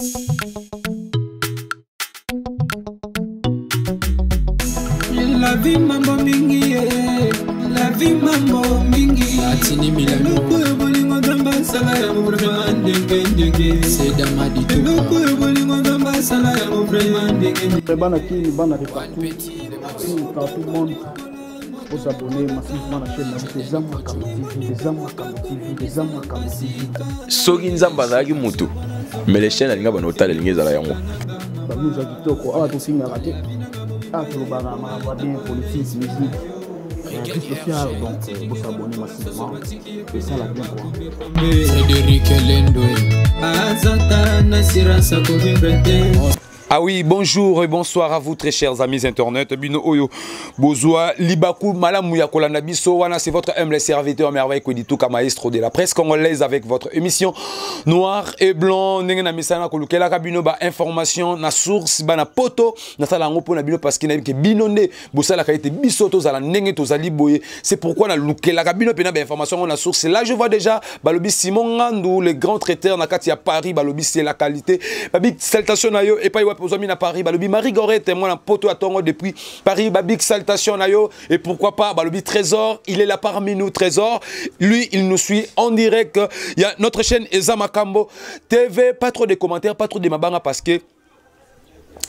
La vie mambo mingi, la vie mambo mingi. Atini milano. Luku bolingo damba sala ya vraiment ndenge. C'est damadi tout. Luku bolingo damba sala ya vraiment ndenge. Bana qui bana de partout. Tout le monde faut s'abonner massivement à la chaîne des Zama Kambo TV, des Zama Kambo TV, des Zama Kambo TV. Soki nzamba zaki mutu. Mais les chaînes alinga bana otala linga zala yango. Ba nous a kitoko ala to singa raté. Ah to bana ma bien politique musique. Donc, vous s'abonner massivement. Et ça, la bien quoi. Frédéric Lendoé. Azata Nasira Sakovibrete. Ah oui, bonjour et bonsoir à vous très chers amis internet. Bino Oyo Bozoa Libaku Malamu Yakolanda Biso Wana, c'est votre humble serviteur merveille Kodituka maestro de la presse congolaise avec votre émission Noir et Blanc. Nengena misana kolukela kabino ba information na source ba na poto na sala ngopo na bino parce que na ke binonde bosala ka été bisoto za la nenge to zali boye. C'est pourquoi na lukela kabino pena ba information na source. Là je vois déjà balobi Simon Ngandou le grand traiteur na kati ya Paris balobi c'est la qualité. Babi salutation na yo et pas Pozomine à Paris, balobi Marie Gorette, moi un poteau à Tongo depuis Paris, babik salutation nayo et pourquoi pas balobi Trésor, il est là parmi nous Trésor, lui il nous suit en direct, il y a notre chaîne Zama Kambo TV, pas trop de commentaires, pas trop de mabanga parce que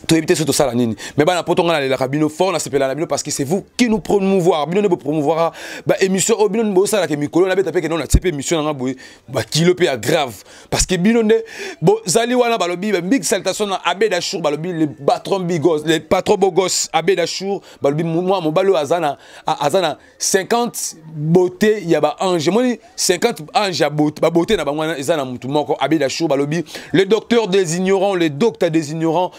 tout éviter surtout ça la nini mais bah n'importe quoi la cabine fort on s'appelle la bino parce que c'est vous qui nous promouvoir bino ne promouvoir bah émission au bino ne ça la que micro on a tapé que non la type émission na boy bah kilo pe grave parce que bino ne bon zali wana balobi big salutation na Abed Achour balobi les patrons bigos les patrons bogos Abed Achour balobi moi mon balo azana 50 beauté ya ba ange moi 50 ange ya beauté na ba wana ezana mutu moko Abed Achour balobi le docteur des ignorants le docteur des ignorants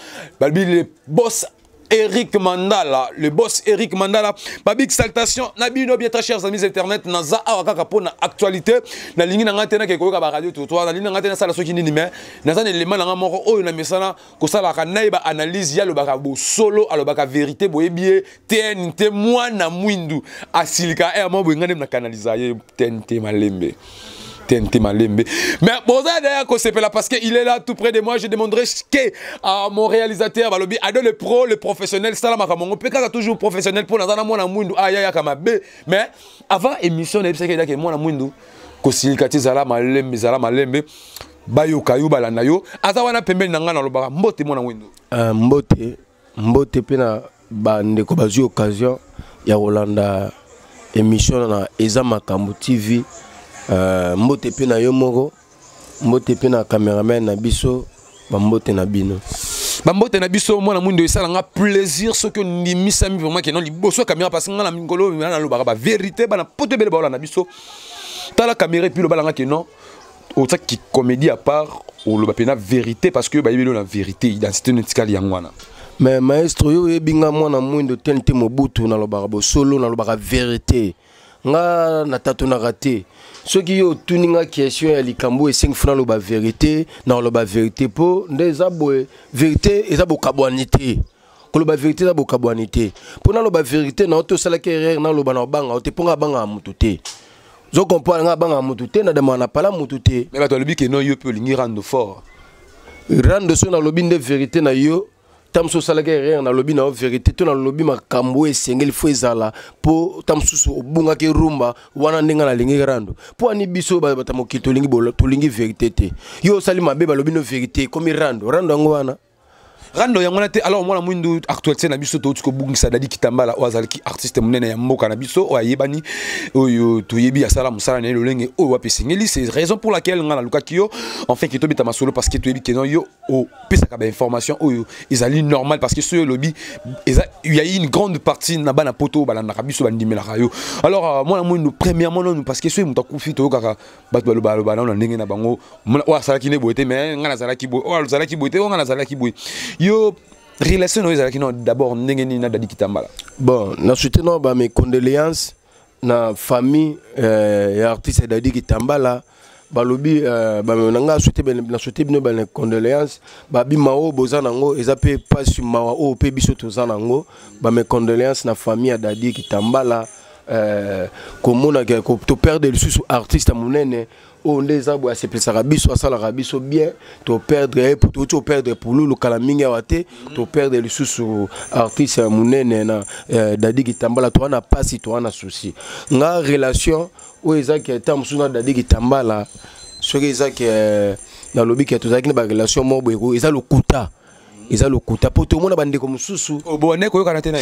le boss Eric Mandala, le boss Eric Mandala, babik salutation, nabino bien très chers amis internet, naza awaka pona actualité, na lingi na ngantena ke koyoka ba radio tutoa, na lingi na ngantena sala soki nini mais naza ne élément na moko oyo na mesana ko sala ka naiba analyse ya lo baka bo solo alo baka vérité boyebie TNT mwana mwindu asilika e amo ngane na canaliser TNT malembe. TNT Malembe. Mais bon, ça d'ailleurs qu'on s'appelle là parce qu'il est là tout près de moi. Je demanderai à mon réalisateur, Balobi, Ado le pro, le professionnel, Salam Akamongo, Pekaka toujours professionnel pour Nazana Mona Mwindu, Aya Kamabe. Mais avant émission, il y a que Mona Mwindu, Kosilkati Zala Malembe, Bayo Kayu Balanayo, Azawana Pembe Nangana Lobara, Mbote Mona Mwindu. Mbote Pena, Ndeko Bazu occasion, ya Rolanda émission na Zama Kambo TV. Mbote pe na yo moko mbote pe na cameraman na biso bambote na bino bambote na biso mwana mwindo esala nga plaisir ce que ni misami vraiment que non liboso caméra parce que nga na ngolo na lo ba vérité bana pote bele ba na biso ta la caméra puis lo ba nga que non autre qui comédie à part ou lo ba pena vérité parce que ba yebelo na vérité identité nutikali yangwana. Mais maestro yo yebinga mwana mwindo tente mobutu na lo ba solo na lo ba vérité nga na tato na raté ceux qui ont tuninga question ya likambo et 5 francs la vérité na la vérité po ndeza boye vérité eza bokabwanité ko la vérité za bokabwanité po na la vérité na to sala ke na lo bana banga te ponga banga mutu te zo comprendre nga banga mutu te na demana pala mutu te mais ba to lobi ke non yo peut lingi rendre fort so na lobi de vérité na yo tamso salaka rien na lobi na vérité to na lobi makambo esengeli fo ezala po tamsusu obunga ke rumba wana ndinga na lingi rando po ani biso ba tamokito lingi bolo to lingi vérité te yo sali mabe ba lobi no vérité comme rando ngo wana rando yangona te alors moi na mwindu actualité na biso to tuko bungisa dadi kitambala o azalaki artiste munene ya mboka na biso o ayebani oyo toyebi ya sala musala na lolenge o wapesengeli c'est raison pour laquelle ngana lukaki yo enfin ki to bita masolo parce que toyebi que non yo o pesa ka ba information oyo ezali normal parce que ce lobby il y a une grande partie na bana poto bala na biso bandimela rayo alors moi na mwindu premièrement non parce que ce muta kufi to kaka batu baloba na ndenge na bango o asalaki ne boete mais ngana zalaki bo o azalaki boete o ngana zalaki boy yo relation no d'abord ndengeni na dadi kitambala bon na soutenons ba mes condoléances na famille artiste dadi kitambala balobi ba nanga souhaiter bino ba condoléances ba bimao bozanango ezape pas mawa o pe biso tozanango ba mes condoléances na famille dadi kitambala komona to perdre le sous artiste munene on les a c'est plus rabiso ça la rabiso bien to perdre pour le kalaminga wate to perdre le sous artiste munene na Dadi Kitambala to na pas si to na souci nga relation o ezaki tam suna Dadi Kitambala ce que ezaki na lobby que to zaki na relation mo boyeko eza lokuta pour tout le monde bande comme susu o bonne ko kana tena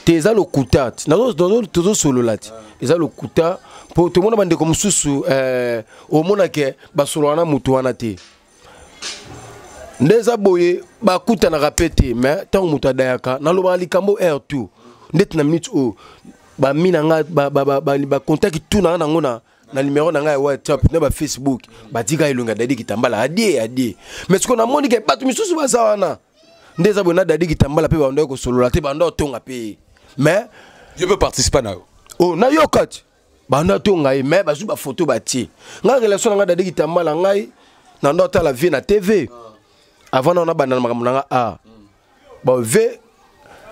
teza lokuta na tozo solo lati eza lokuta pour tout le monde bande comme susu au mona ke basolo wana mutu wana te ndeza boye bakuta na rapete mais tant mutu dayaka na loba likambo R2 net na minute o ba mina nga ba contact tout na ngona na numéro na nga WhatsApp na ba Facebook ba dika ilunga Dadi Kitambala adie mais ce qu'on a moni ke batu misusu baza wana ndeza boye na Dadi Kitambala pe ba ndo ko solo la te ba ndo tonga pe mais je peux participer na oh na yokat banda to ngai mais bazu ba photo bati nga relation nga Dadi Kitambala ngai na ndota la vie na TV avant on a banda makambo nga ba ve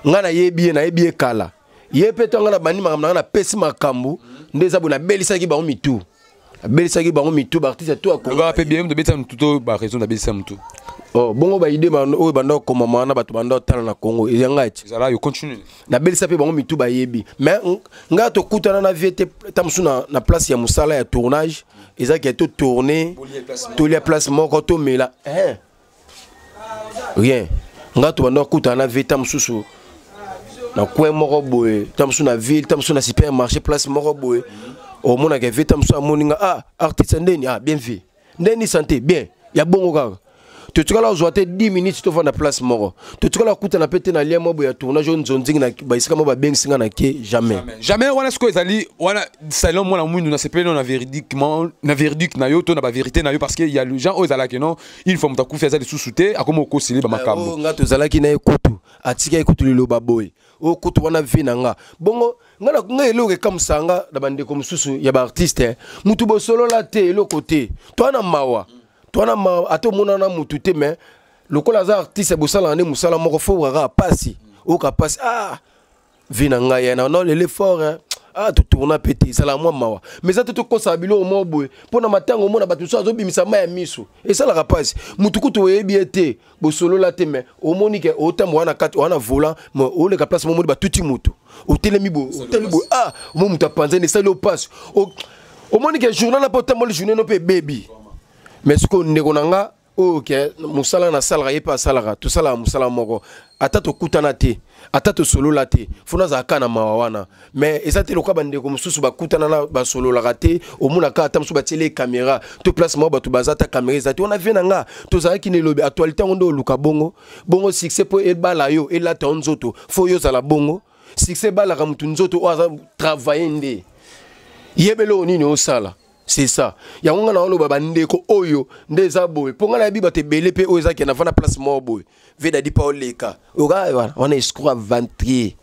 nga na yebi kala ye peto nga na bandi makambo na pesi makambo ndeza bona belisaki ba mitu ba artiste to ko ba pe bien de beta tout ba raison da belisa mutu oh bongo ba idée ba o banda ko mama na batu banda tala na Congo et ngati ça là yo continue na belisa pe ba mitu ba yebi mais nga to kutana na viete tamsu na place ya musala ya tournage ezaki to tourner to les place moko to mela rien nga to banda kutana na viete tamsu na coin moko boye tamsu na ville tamsu na supermarché place moko boye au mona ke viete tamsu amoninga artiste ndeni bien vu ndeni santé bien ya bongo kaka tu tukala ozoate 10 minutes to vana place moko tu tukala kuta na pete na lien mobo ya tournage nzonzingi na baisika mo ba bensinga na ke jamais wana sko ezali wana salon moi na mundu na sepelo na véridiquement na véridique na yo to na ba vérité na yo parce que il y a les gens ozala que non il faut mutaku faire ça de sous-souté akomo ko sili ba makambo nga to zala ki na ekutu atika ekutu lilo baboy o kutu wana vina nga bongo nga nga eloke kamsanga na bande comme susu ya ba artiste mutu bo solo la te lo côté to na mawa tona ma ato mona na mutu te mais lokola za artiste bosala ne musala moko fo wara pasi o ka pasi vina nga ya na le fort to tourna pété ça la moi mawa mais ça to ko sabilo mo boy pona matango mona batu so azobimisa ma ya miso et ça la rapasi mutu kutu yebi ete bosolo la te mais o monike o tambo wana kat wana volant mo o le ka place mo mo ba tuti mutu o telemi bo mo mutu panze ne salo passe o monike journal na pota mo le journée no pe baby mais ce qu'on negonanga OK musala na salra yepa salra tout ça la musala moko atato kutana te atato solo la te fona za kana mawana mais ezate lokwa bande ko mususu ba kutana na ba solo la raté au mona ka tamsu ba télé caméra to place mo ba to bazata caméra ezate on a venanga to za ki ne lobi actualité ngondo luka bongo succès po e bala yo e la tonzoto fo yo za la bongo succès bala ka mutu nzoto o za travailler ndé yebelo nini o sala. C'est ça. Il y a un gars qui a dit que Oyo, des abois. Pour nga na biba te belé pe Oyo qui na vana place mort boy. Veda di pa oleka. Oga on a escroc ventrier.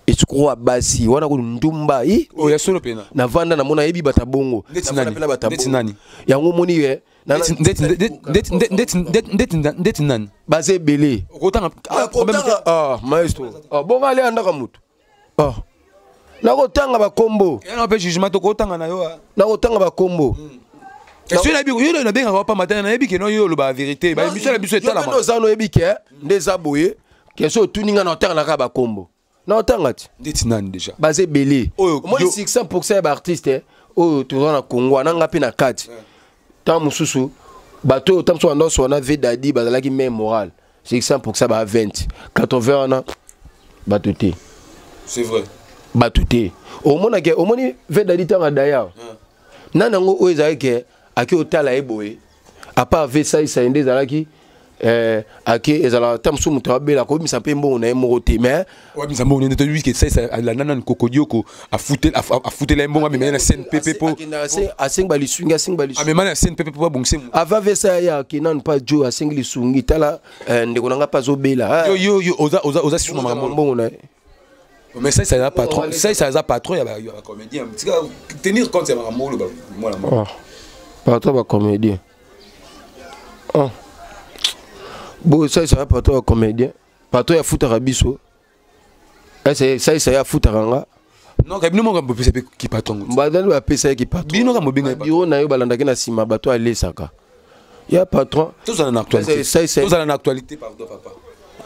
Escroc basi. Wana ko ndumba i. Oya solo pena. Na vanda na mona yebi bata bongo. Ndeti nani? Ya ngomoni we. Ndeti nani? Basé belé. Otanga problème. Maestro. Bonga ale andaka mutu. Na kotanga ba kombo. Ya na pe jugement to kotanga na yo. Na kotanga ba kombo. Est-ce que na bi yo na benga pas matin na yebi ke no yo lo ba vérité. Ba biso la biso etala ma. No zano yebi ke ndeza boye. Keso tuninga na otanga na ba kombo. Na otanga ti. Ndeti nani déjà. Basé belé. Moi 600% ba artiste o to na Congo na ngapi na kati. Tant mususu bato tamso ando so na Dadi bazala ki même moral. 600% ba 20. 80 na batuté. C'est vrai. Batute o mona ke o moni Dadi tanga daya nana ngo o ezake aki otala eboye a part vesa isa inde zalaki aki ezala tamsu mutu abela ko misa pe mbongo na emoko te mais wa misa mbongo ne te lui que ça la nana kokodioko a fouté la mbongo mais na scène pepe po a sing bali swinga mais na scène pepe po bongse ava vesa ya ki nan pa jo a singli sungi tala ndeko nanga pa zo bela yo oza sur na mbongo na. Mais ça a pas trop. Ça a pas trop. Il y a un comédien. Tenir compte, c'est un mot. Pas trop un comédien. Bon, ça a pas trop un comédien. Pas trop un foot à Rabiso. Ça a foot à Ranga. Non, bino mo kambo pesa ki patron. Mbadani ba pesa ki patron. Bino kambo binga. Biro na yo balandaki na sima bato alesaka. Ya patron. Tout ça en actualité. Tout ça en actualité pardon papa.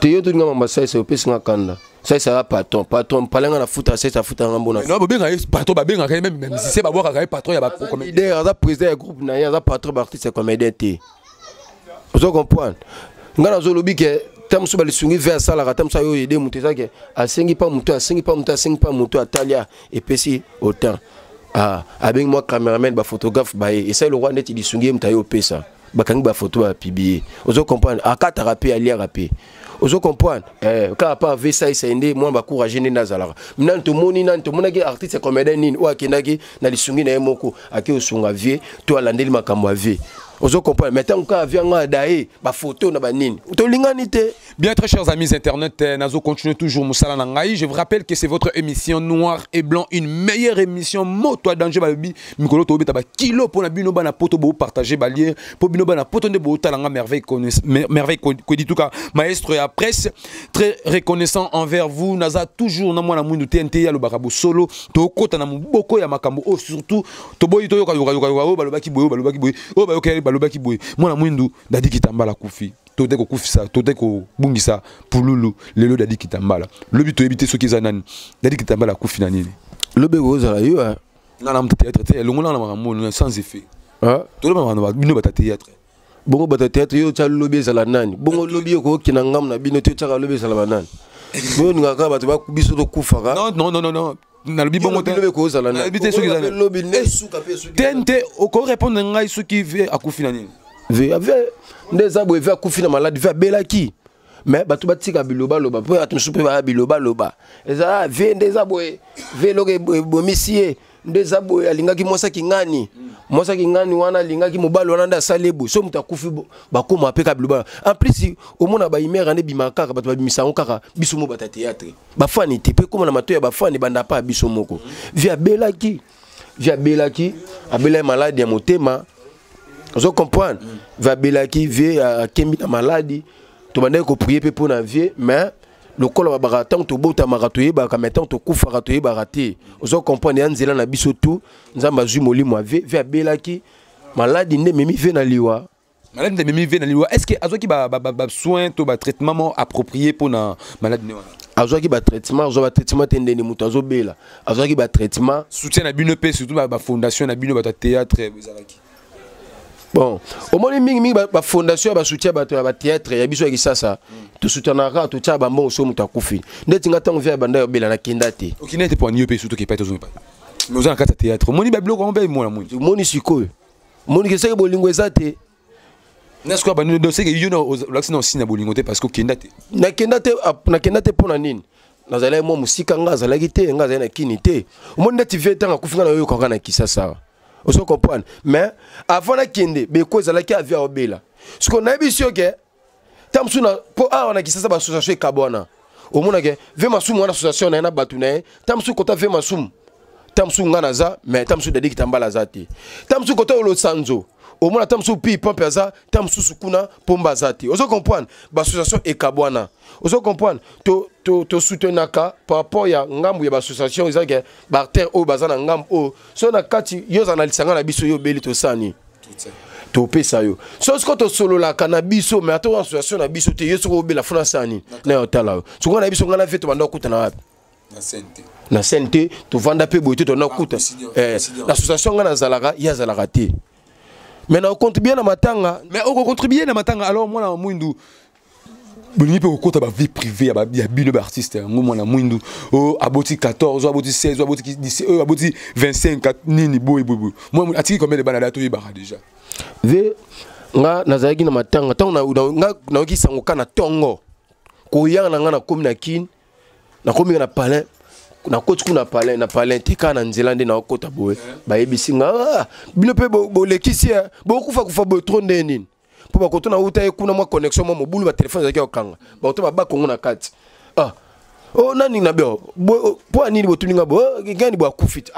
Te yo tunga mamba sai c'est opesi nga kanda. Ça c'est patron. Patron palenga na futa sai ça futa ngambona. Non, binga patron ba binga même si c'est ba boka ka patron ya ba comme leader, za président du groupe na ya patron artiste comédien té. Vous comprenez? Ngana zo lobi ke tamsu bali sungi vers ça la tamsa yo aider muteza ke asengi pa mutu asengi pa mutu atalia et pesi autant. Ah, avec moi cameraman ba photographe ba et ça le roi net il sungi mtayo pesa. Bakangi ba photo ba publier. Vous comprenez? Akata rapé ali rapé. Vous comprenez? Quand pas vu ça ça inde moi ba courager ni nazala. Maintenant tout moni nan tout monaki artiste comédien ni ou akendaki na lisungi na yemoko aki osunga vie to alandeli makambo vie. Vous comprenez? Maintenant quand avion a daé ba photo na ba nini. To lingani te. Bien, très chers amis internet, Nazo continue toujours Moussala Nangaï. Je vous rappelle que c'est votre émission Noir et Blanc, une meilleure émission. Moto danger babi, Mikolo Tobi taba kilo pour na bino bana poto bo partager balier pour bino bana poto de bo talanga merveille Kodituka maestro et à presse très reconnaissant envers vous. Naza toujours na mwana mundu TNT ya lo barabo solo to kota na mboko ya makambo oh surtout to boy to yoka balobaki boy oh ba okay balobaki boy mwana mundu dadi kitambala kufi. Tout est kufisa, tout est bungisa pululu lelo dadi kitambala. Lobi to ebité soki zanani. Dadi kitambala kufina nini. Lobi ozala yo hein. Na na théâtre te longola na makambo sans effet. Ah, to le bino bata théâtre. Bongo bata théâtre yo tsa lobi ezala nani. Bongo lobi ko kina ngam na bino to tsa lobi ezala banani. Bongo ngaka bato ba biso to kufaka. Non. Na lobi bongo te. Lobi ko ozala nani. Ebité soki zanani. Lobi ne suka pe soki. Tente ko répondre ngai soki ve akufina nini. Ve ndeza boye ve akufina malade ve belaki mais batu batika biloba loba po atumsupe ba biloba loba eza ve ndeza boye ve loge bomisie ndeza boye alingaki mosa kingani wana alingaki mobalo wana nda salebu so mutakufi bakoma apeka biloba en plus omona ba imera ne bimakaka batu babimisango kaka biso mo bata théâtre ba fani te pe koma na matoya ba fani banda pa biso moko via belaki abela malade ya motema. Vous comprenez? Va belaki vie à kembi na maladie. Tu vas ko prier pour na vie, mais le col va baratant to bota maratoye ba kametant to kufa ratoye barate. Vous comprenez? Anzela na biso tout, nzamba zu molimo vie belaki maladie ne memi vie na liwa. Maladie ne memi vie na liwa. Est-ce que azoki ba soin to ba traitement approprié pour na maladie ne wana? Azoki ba traitement tendeni mutu azobela. Azoki ba traitement soutien na bino pe surtout ba fondation na bino ba théâtre bezalaki. Bon, au moins mingi ba fondation ba soutien ba théâtre ya biso ya sasa to soutenara to tcha ba mbongo so mutakufi ndeti ngata ngvia banda yo bela na kindate okina te point yope surtout ke pa to zo pa mais oza na kata théâtre moni ba biloko mbe mona moni moni sikoyo moni ke seke bolingo ezate n'est-ce quoi ba no seke you know l'accident aussi na bolingo te parce que kindate na kindate pona nini nazala mo musika nga zala kite nga zala na kinite moni ndeti vieta nga kufinga na yo kwa na kisasa. Vous comprenez? Mais avant la kende, beko ezalaki avia obela. Ce qu'on a bisio ke tamsuna po a on a kisasa ba association kabona. Au mona ke ve masumu wana association na batu na tamsu kota ve masumu. Tamsu ngana za mais tamsu dadi kitambala zati. Tamsu kota lo sanzo. Au mona tamsu pi pompe za tamsu sukuna pomba zati. Vous comprenez? Ba association e kabona. Vous comprenez? To soutenaka par rapport ya ngambu ya association izake barter o bazana ngam o so na kati yo zanalisanga na biso yo beli to sani to pesa yo so sko to solo la kana biso mais ato association na biso te yeso ko bela funa sani na hotala so ko na biso ngana veto banda kuta na wapi na sente to vanda pe boite to na kuta l'association ngana zalaka ya zalaka te mais na contribuer na matanga mais on contribuer na matanga alors moi na mwindu Boni pe okota ba vie privée ya bino ba artiste ngomona mwindu o aboti 14 aboti 16 aboti 17 aboti 25 nini boy moi atiki combien de bana dato yebaka déjà ve nga nazaki na matanga tango na okisango kana tongo ko yanga nga na komi na kin na komi na palin na koti na palin tika na nzelande na okota boy ba yebisi nga bino pe bo lekisi bo kufa bo tronde nini pour ba kotona uta ekuna mwa connexion mwa mobulu ba téléphone zaki okanga ba to ba kongo na kati oh nani na bio po anini botuninga bo ngani bo akufit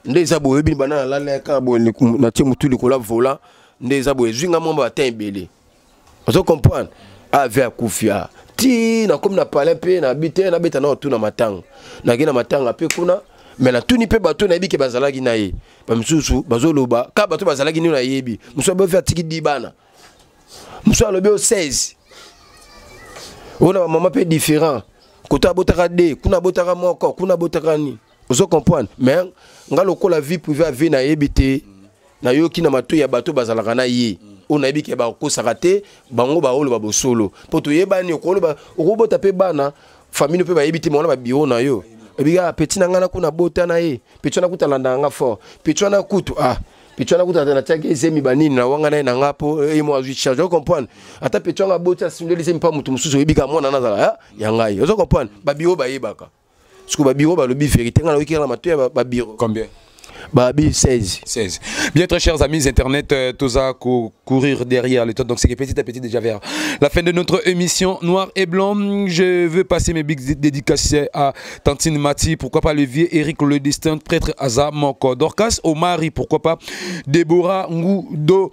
ndeza bo yebi bana la leka bo na tie mutuli ko la vola ndeza bo zwinga mwa ba tembele ozo comprendre ave akufia ti na comme na parler pe na bité na beta na otuna matanga na gina matanga pe kuna mais la tout ni pe bato na biki bazalaki na ye ba msusu bazoloba ka bato bazalaki ni na yebi muso ba faire tiki dibana muso alobi o 16 ona ba mama pe différent kota botaka de kuna botaka moko kuna botaka ni ozo comprendre mais ngalo ko la vie privée ave na yebite na yoki na matu ya bato bazalaka na ye ona biki ba ko sakate bango ba olo ba bosolo poto yebani ko lo ba okobota pe bana famille pe ba yebite mona ba biro na yo ebiga petit na ngana kuna bota na ye petit na kuta landa nga fort petit na kutu petit na kuta na tagi ezemi banini na wanga na ngapo e mo azu charge on comprendre ata petit na bota sindeli zemi pa mutu mususu ebika mona na zala ya ngai on comprendre ba biro ba yebaka parce que ba biro ba lobi vérité ngana wiki na matu ya ba biro combien Babi 16. Bien très chers amis internet, tous à courir derrière le temps. Donc c'est que petit à petit déjà vers la fin de notre émission Noir et Blanc. Je veux passer mes big dédicaces à Tantine Mati, pourquoi pas le vieux Eric le Destin, prêtre Aza Moko, Dorcas Omari, pourquoi pas Deborah Ngudo,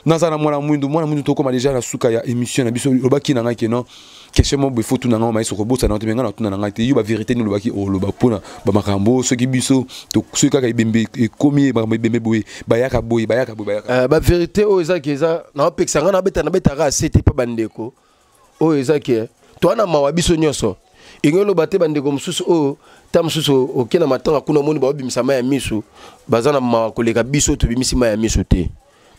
Nazana Mwana Mundu Toko déjà la souka ya émission na biso obaki na ngaki non. Question mo faut tout na ngoma iso ko bosa na tenga na tuna na ngati yo ba vérité ni lobaki o loba pona ba makambo ce qui biso to ce kaka ibembe komi ba ibembe boy bayaka ba vérité o ezaki eza na peksa ngana beta ka c'était pas bandeko o ezaki to na mawa biso nyoso ingelo bate bandeko mususu o ta mususu okena matanga kuna moni ba bimisa ma ya misu bazana mawa koleka biso to bimisi ma ya misu te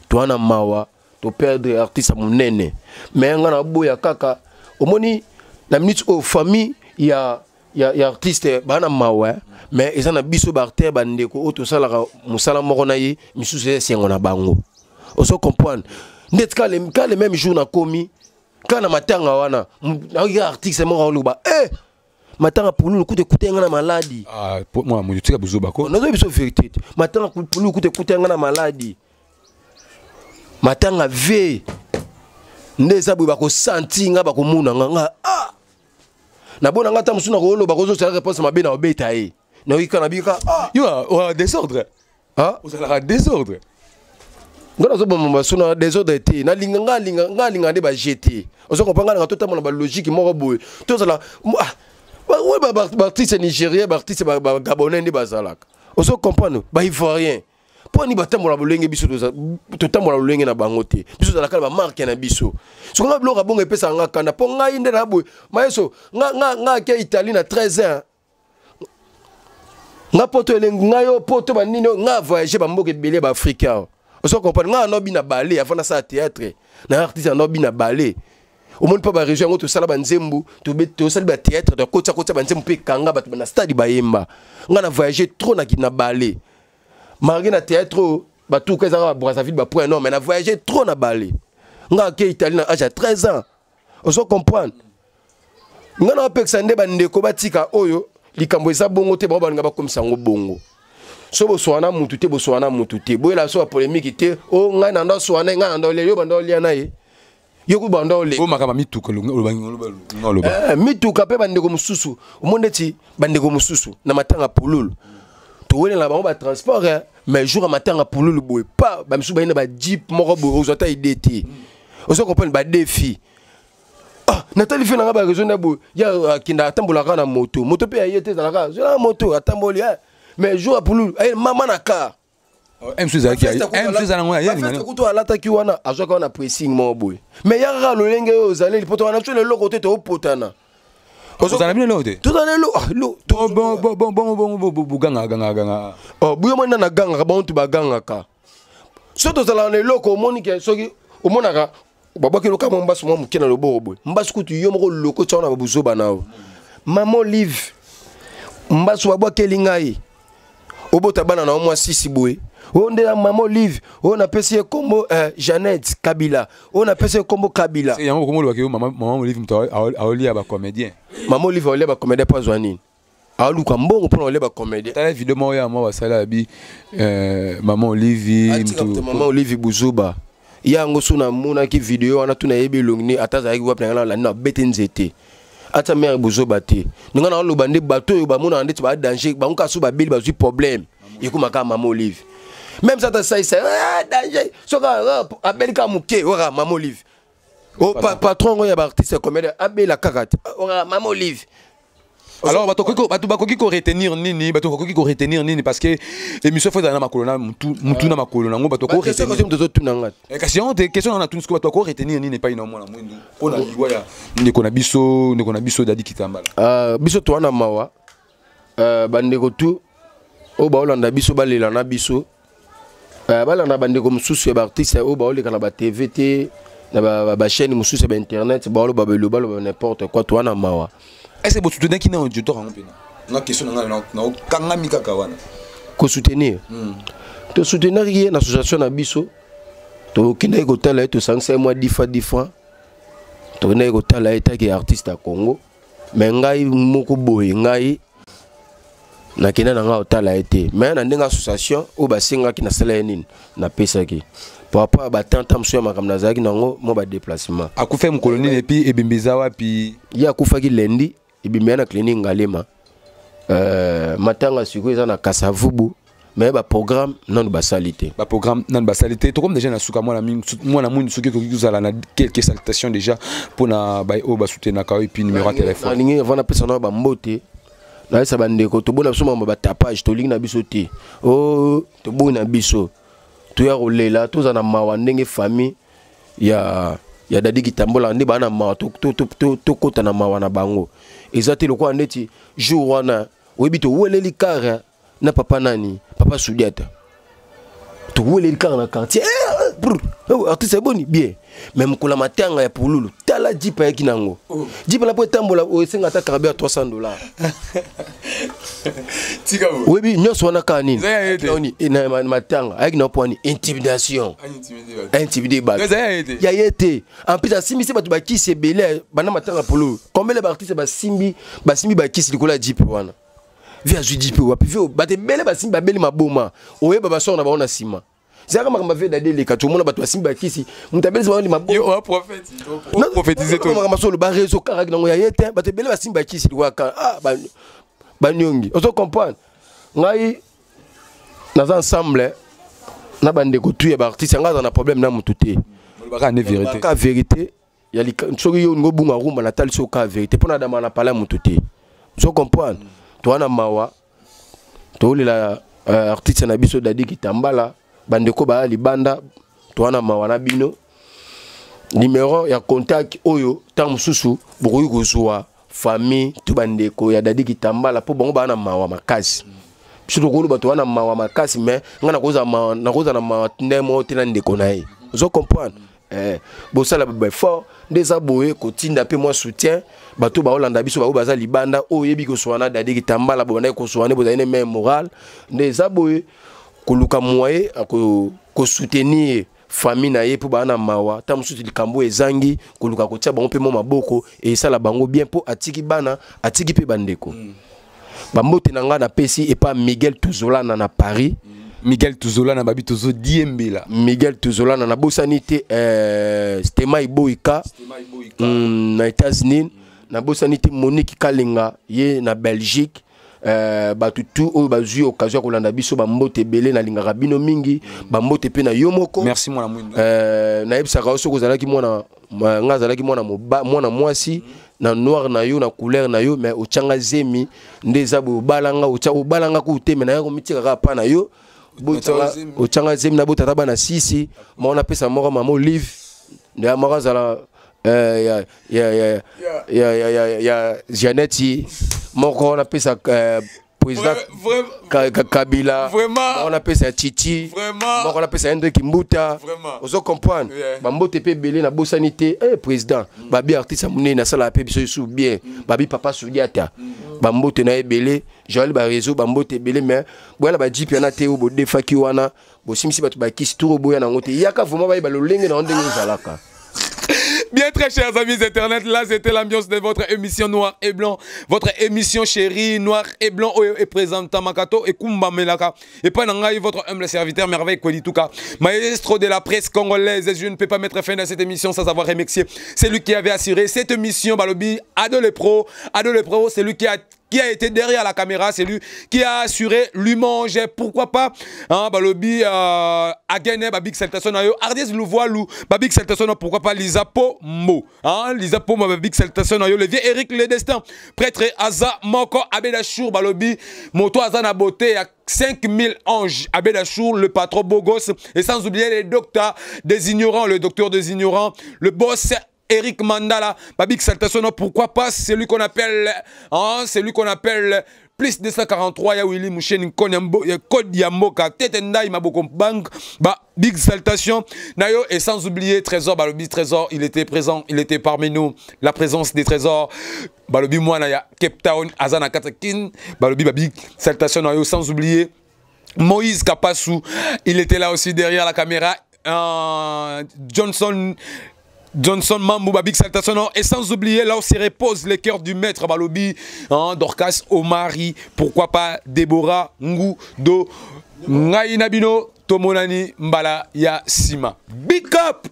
to na mawa to perdre artiste monene mais ngana boya kaka omoni na minute au famille ya artiste bana mawa mais ils na biso barter bandeko auto sala musala moko na ye misusu sengo na bango oso comprendre net ka le même jour na komi kana matanga wana na artiste moko luba matanga pulu kute kutenga na maladi moi mo tika buzo bako na biso vérité matanga pulu kute kutenga na maladi matanga ve ndeza bwe bako senti nga bako muna nga na bona nga tamusuna ko lo bako zo sala réponse mabe na obeta e na wika na bika yo désordre vous allez désordre ngana zo bomba suna désordre te na linga de ba jeter ozo kopanga nga tota mona ba logique moko boye to sala ouais ba artiste nigérien ba artiste ba gabonais ndi bazalaka ozo comprendre ba ivoirien po ni batambola bolenge biso to tambola bolenge na bango te biso za la kala ba marque na biso so nga bloka bongo epesa nga kanda po nga inde na boy maeso nga ke Italie na 13 ans nga poto elengi nga yo poto ba nini nga voyager ba mboka ebele ba africain oso comprendre nga no bi na ballet avant na sa théâtre na artiste no bi na ballet au monde pas ba région to sala ba nzembu to sala ba théâtre de kota ba nzembu pe kanga ba na stade ba yemba nga na voyager trop na ballet Marine à théâtre, tout que ça Brazzaville, point non, mais on a voyagé trop na balé. On a été italien à 13 ans. On se comprend. On a pu extender bandeko batika oyo, likambo eza bongo te ba ngaba comme sango bongo. So boswana mutute boswana mutute. Boye la so polémique te, o nga na ndo swana nga ndo le yo bando lia na ye. Yo ku bando le. O makama mituka lo mituka pe bandeko mususu. O monde ti bandeko mususu na matanga pululu. Toué la banque transport mais jour à matin pour le boy pas ba msu ba ina ba jeep moko bo ozota idété ozo comprendre ba défi Nathalie fait na ba raison na bo ya kinda tambola kana moto pe yete za la la moto atamboli mais jour pour le maman na car msu za na ngwa ya ngana kuto alata ki wana azoka wana pressing mo boy mais ya ga lo lenge ozale poto wana tshole loko te to potana Vous avez mis l'eau. Tout dans l'eau. Bon, ganga. Oh, bouillon na ganga, bon tu baganga ka. Surtout dans les locaux, monique, soki, au monaka, baba ki loka mba suma mukena lo bobo. Mba skutu yo moko loko tsona babuzo banao. Maman live. Mba swa bwa kelingai. Obota bana na mwa sisi boy. On est à Maman Live, on a passé comme Jeannette Kabila, on a passé comme Kabila. C'est un moment où Maman Live a lié à comédien. Maman Live a lié à comédien pas joignine. A lu comme bon pour lié à comédien. T'as évidemment eu à moi ça là bi Maman Live. Maman Live Buzuba. Il y a un gosse na mona qui vidéo on a tout na yebi longni ataza ki wapna la na betenzete. Ata mère Buzuba te. Ninga na lo bande bateau ba mona ndeti ba danger ba nka su ba bili ba zu problème. Ikumaka Maman Live. Même ça, ça, c'est danger. So, Abelka Mouké, ora, Maman Live. Oh, patron, il y a un artiste comédien, Abel la Karate, ora, Maman Live. Alors bato ko retenir nini parce que émission faut dans ma colonna mutu na makolona ngo bato ko retenir question de question na tout ce bato ko retenir nini pas inomo na mwindu pona liwa ya ndeko na biso dadi kitambala biso to wana mawa bandeko tu o ba olanda biso balela na biso balanda bandeko mususu ya artiste o ba oleka na ba TV te na ba chaîne mususu ya internet ba olo ba n'importe quoi to wana mawa. Est-ce que vous soutenez qui n'est un auditeur en pénal? La question est soutenir. Tu soutenir qui est l'association Nabiso. Tu connais que tu as été 5 mois 10 fois. Tu connais que tu as été artiste à Congo. Mais ngai moko boy ngai na kina na nga otala été. Mais na ndenge association o basinga ki na sala nini na pesa ki. Pour rapport à tant de ma kamnazaki nango mo ba déplacement. Akufa mu colonie et puis ebimbiza wapi? Ya akufa ki lendi. Et bien na clinique ngalema matanga siko eza na kasavubu mais ba programme non ba salité to comme déjà na suka moi na mundu suki ko kuzala na quelques salutations déjà pour na ba o ba soutenir ka et puis numéro de téléphone ningi avant na pesa na ba mbote na esa bandeko to bona soma ba tapage to lingi na biso te oh to bona biso to ya rolela to za na mawa ndenge famille ya dadi kitambola ndi bana mawa to kota na mawa na bango ezati lokwa ndeti jour wana webi to weleli kara na papa nani papa Soudiata to weleli kara na quartier artiste boni bien même kola matanga ya pululu tala jipa ya kinango jipa la po tambola o esenga ta karabia $300 tika webi nyos wana kanini oni na matanga avec na point intimidation intimider ba ya yete en plus asimi se batu ba kisi belé bana matanga pululu combien les artistes ba simbi ba kisi likola jipa wana via jipa wapi vio ba te belé ba simbi ba beli maboma oye baba sona ba ona sima. C'est comme ma vie d'aller les quatre mois battu simba kisi mutabeli zwa ma yo prophète prophétiser tout ma solo ba réseau karak nango ya yete batte bele ba simba kisi wa ka ba nyongi ozo comprendre ngai na ensemble na bande ko tuye ba artiste nga na problème na mututé ba ne vérité ka vérité ya li soki yo ngo bunga rumba na tali so ka vérité pona dama na parler mututé ozo comprendre to wana mawa to la artiste na biso dadi kitambala bandeko ba libanda to wana mawana bino numéro ya contact oyo tam susu bokoyi kozwa famille to bandeko ya dadi kitambala po bango bana mawa makasi biso to kolo bato wana mawa makasi mais ngana koza na mawa ndemo tena ndeko nae ozo comprendre bo sala ba fort des aboye ko tinda pe moi soutien bato ba olanda biso ba baza libanda oyo yebi ko soana dadi kitambala bo na ko soane bo zaine même moral des aboye koluka moye ko soutenir famille na ye pour bana mawa ta musuti likambo ezangi koluka ko tia bango pe mo maboko et ça la bango bien pour atiki bana atiki pe bandeko bambote na nga na pesi et pas Miguel Tuzola na Paris Miguel Tuzola na babi tozo diembela Miguel Tuzola na bosanité Stema Iboika na États-Unis na bosanité Monique Kalinga ye na Belgique batu tu o bazui occasion ko landa biso bambote belé na lingaka bino mingi bambote pe na yomoko merci mwana mwindu na ebisaka oso kozalaki mwana ngazalaki mwana mwasi na noir na yo na couleur na yo mais ochanga zemi ndeza bo balanga obalanga ku teme na yo mitika ka pa na yo ochanga zemi na botata bana sisi mona pesa moko mama Olive ndia magazala ya Janeti moko na pesa président Kabila on appelle ça Titi on appelle ça Hendrik Mbuta ozo comprendre bambote pe belé na bosanité président babi artiste amune na sala pe biso sou bien babi papa Soudiata bambote na belé Joël ba réseau bambote belé mais boya ba jipi na te bo defaki wana bo simisi batu ba kisi turo boya na ngote yaka vraiment ba ba lolenge na ndenge zalaka. Bien très chers amis internet, là c'était l'ambiance de votre émission Noir et Blanc, votre émission chérie Noir et Blanc et présentant Makato et Kumba Melaka et pas nangai votre humble serviteur merveille Kodituka, maestro de la presse congolaise. Je ne peux pas mettre fin à cette émission sans avoir remercié celui qui avait assuré cette émission Balobi Ado le Pro, c'est lui qui a qui a été derrière la caméra, c'est lui qui a assuré lui manger. Pourquoi pas hein, balobi agene babik saltation yo Ardies le voit lou babik saltation pourquoi pas Lisapo Mo hein Lisapo Mo babik saltation yo le vieux Eric Le Destin prêtre Aza Moko Abedachour balobi moto Aza na beauté à 5000 anges Abedachour le patron Bogos et sans oublier les docteurs des ignorants, le docteur des ignorants, le boss Eric Mandala, Babik Saltation, pourquoi pas, c'est lui qu'on appelle, hein, c'est lui qu'on appelle plus 243, ya Willy Mouchen, Code Yamoka, Tetenda, Imaboko Bank, Big Saltation, Nayo, et sans oublier Trésor, Balobi Trésor, il était présent, il était parmi nous, la présence des trésors, Balobi Moanaya, Cape Town, Azana Katakin, Balobi Babik Saltation, Nayo, sans oublier Moïse Kapassou, il était là aussi derrière la caméra, Johnson Mambou Babik Saltation et sans oublier là où se repose les cœurs du maître Balobi hein, Dorcas Omari pourquoi pas Déborah Ngou Do Ngai Nabino Tomonani Mbala Ya Sima Big up.